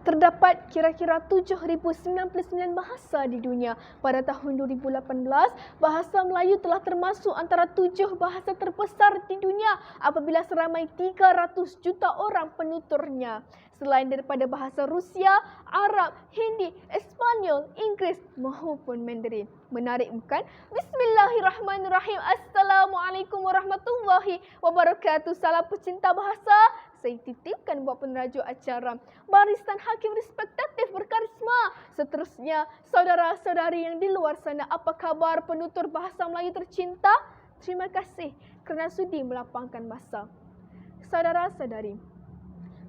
Terdapat kira-kira 7,099 bahasa di dunia. Pada tahun 2018, bahasa Melayu telah termasuk antara 7 bahasa terbesar di dunia apabila seramai 300 juta orang penuturnya. Selain daripada bahasa Rusia, Arab, Hindi, Espanyol, Inggeris maupun Mandarin. Menarik bukan? Bismillahirrahmanirrahim. Assalamualaikum warahmatullahi wabarakatuh. Salam pecinta bahasa. Saya titipkan buat penerajuk acara. Barisan Hakim Respektatif Berkarisma. Seterusnya, saudara-saudari yang di luar sana, apa khabar penutur bahasa Melayu tercinta? Terima kasih kerana sudi melapangkan masa. Saudara-saudari,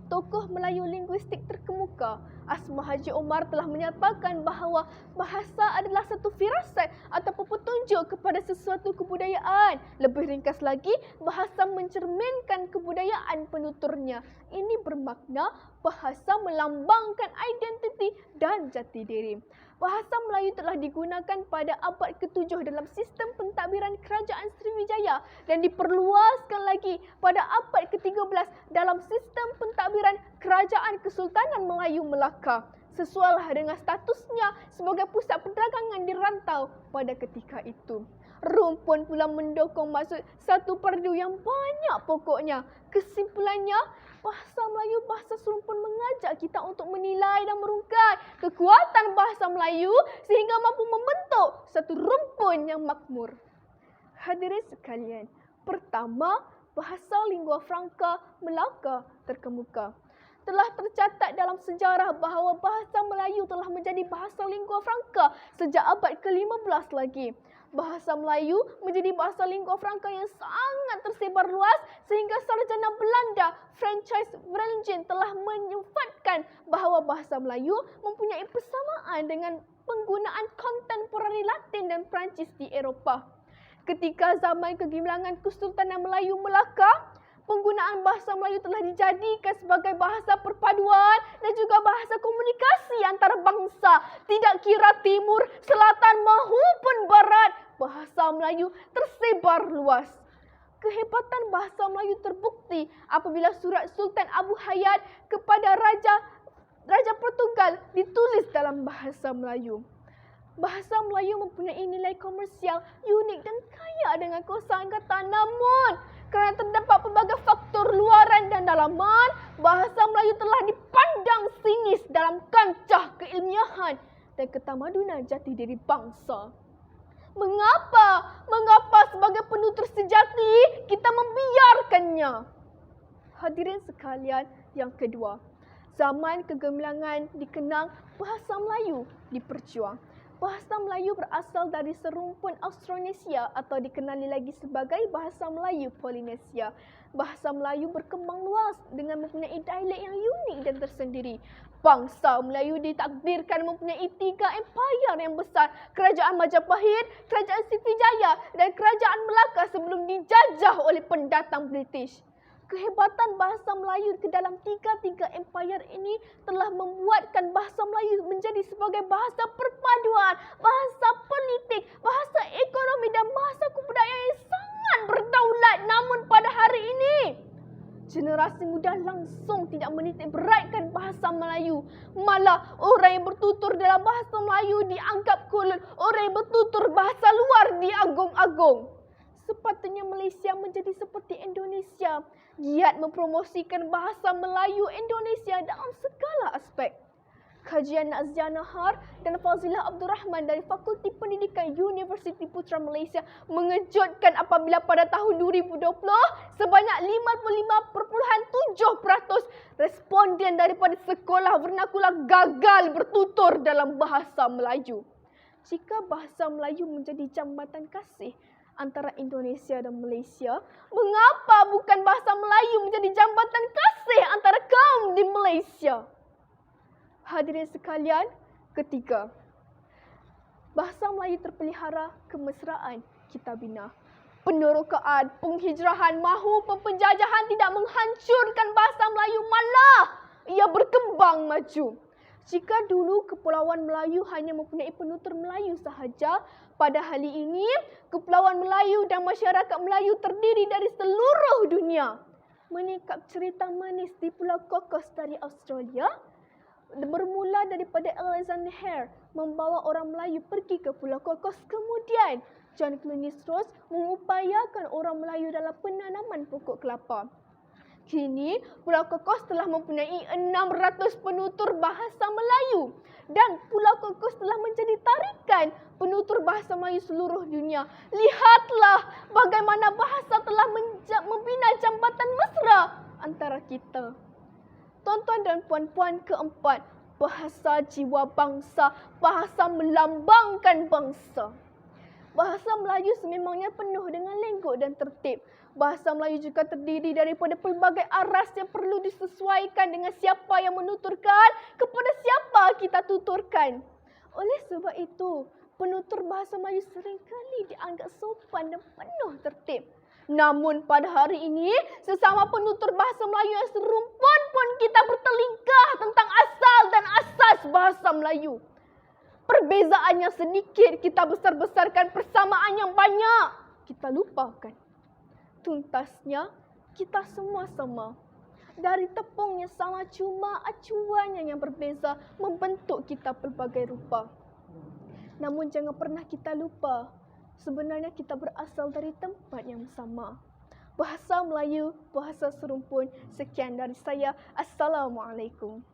tokoh Melayu linguistik terkemuka Asma Haji Omar telah menyatakan bahawa bahasa adalah satu firasat ataupun petunjuk kepada sesuatu kebudayaan. Lebih ringkas lagi, bahasa mencerminkan kebudayaan penuturnya. Ini bermakna bahasa melambangkan identiti dan jati diri. Bahasa Melayu telah digunakan pada abad ke-7 dalam sistem pentadbiran Kerajaan Sriwijaya dan diperluaskan lagi pada abad ke-13 dalam sistem pentadbiran Kerajaan Kesultanan Melayu Melaka, sesuai dengan statusnya sebagai pusat perdagangan di rantau pada ketika itu. Rum pun pula mendukung maksud satu perdu yang banyak pokoknya. Kesimpulannya, bahasa Melayu bahasa serumpun mengajak kita untuk menilai dan merungkai kekuatan bahasa Melayu sehingga mampu membentuk satu rumpun yang makmur. Hadirin sekalian, pertama, bahasa lingua franca Melaka terkemuka. Telah tercatat dalam sejarah bahawa bahasa Melayu telah menjadi bahasa lingua franca sejak abad ke-15 lagi. Bahasa Melayu menjadi bahasa lingua franca yang sangat tersebar luas sehingga sarjana Belanda Francis Vrelingen telah menyifatkan bahawa bahasa Melayu mempunyai persamaan dengan penggunaan kontemporari Latin dan Perancis di Eropah. Ketika zaman kegemilangan Kesultanan Melayu Melaka, penggunaan bahasa Melayu telah dijadikan sebagai bahasa perpaduan dan juga bahasa komunikasi antara bangsa. Tidak kira timur, selatan maupun barat, bahasa Melayu tersebar luas. Kehebatan bahasa Melayu terbukti apabila surat Sultan Abu Hayat kepada Raja Portugal ditulis dalam bahasa Melayu. Bahasa Melayu mempunyai nilai komersial unik dan kaya dengan kosakata, namun kerana terdapat pelbagai faktor luaran dan dalaman, bahasa Melayu telah dipandang sinis dalam kancah keilmiahan dan ketamadunan jati diri bangsa. Mengapa sebagai penutur sejati kita membiarkannya? Hadirin sekalian, yang kedua, zaman kegemilangan dikenang bahasa Melayu diperjuang. Bahasa Melayu berasal dari serumpun Austronesia atau dikenali lagi sebagai bahasa Melayu Polinesia. Bahasa Melayu berkembang luas dengan mempunyai dialek yang unik dan tersendiri. Bangsa Melayu ditakdirkan mempunyai 3 empayar yang besar, Kerajaan Majapahit, Kerajaan Sriwijaya dan Kerajaan Melaka sebelum dijajah oleh pendatang British. Kehebatan bahasa Melayu ke dalam 3 empayar ini telah membuatkan bahasa Melayu menjadi sebagai bahasa perpaduan, bahasa politik, bahasa ekonomi dan bahasa kebudayaan yang sangat berdaulat. Namun pada hari ini, generasi muda langsung tidak menitik beratkan bahasa Melayu. Malah orang yang bertutur dalam bahasa Melayu dianggap kolot, orang yang bertutur bahasa luar diagung-agung. Sepatutnya Malaysia menjadi seperti Indonesia, giat mempromosikan bahasa Melayu Indonesia dalam segala aspek. Kajian Nazia Nahar dan Fazilah Abdul Rahman dari Fakulti Pendidikan Universiti Putra Malaysia mengejutkan apabila pada tahun 2020 sebanyak 55.7% responden daripada sekolah vernakular gagal bertutur dalam bahasa Melayu. Jika bahasa Melayu menjadi jambatan kasih antara Indonesia dan Malaysia, mengapa bukan bahasa Melayu menjadi jambatan kasih antara kaum di Malaysia? Hadirin sekalian, ketiga, bahasa Melayu terpelihara kemesraan kita bina. Penerokaan, penghijrahan maupun penjajahan tidak menghancurkan bahasa Melayu, malah ia berkembang maju. Jika dulu Kepulauan Melayu hanya mempunyai penutur Melayu sahaja, pada hari ini Kepulauan Melayu dan masyarakat Melayu terdiri dari seluruh dunia. Menyingkap cerita manis di Pulau Cocos dari Australia, bermula daripada Alexander Hare membawa orang Melayu pergi ke Pulau Kokos. Kemudian John Clunies Ross mengupayakan orang Melayu dalam penanaman pokok kelapa. Kini Pulau Kokos telah mempunyai 600 penutur bahasa Melayu dan Pulau Kokos telah menjadi tarikan penutur bahasa Melayu seluruh dunia. Lihatlah bagaimana bahasa telah membina jambatan mesra antara kita. Tuan-tuan dan puan-puan, keempat, bahasa jiwa bangsa, bahasa melambangkan bangsa. Bahasa Melayu sememangnya penuh dengan lenggok dan tertib. Bahasa Melayu juga terdiri daripada pelbagai aras yang perlu disesuaikan dengan siapa yang menuturkan, kepada siapa kita tuturkan. Oleh sebab itu, penutur bahasa Melayu seringkali dianggap sopan dan penuh tertib. Namun pada hari ini, sesama penutur bahasa Melayu yang serumpun pun kita bertelingkah tentang asal dan asas bahasa Melayu. Perbezaan yang sedikit kita besar-besarkan, persamaan yang banyak kita lupakan. Tuntasnya, kita semua sama. Dari tepung yang sama, cuma acuannya yang berbeza membentuk kita pelbagai rupa. Namun jangan pernah kita lupa, sebenarnya kita berasal dari tempat yang sama. Bahasa Melayu, bahasa serumpun. Sekian dari saya. Assalamualaikum.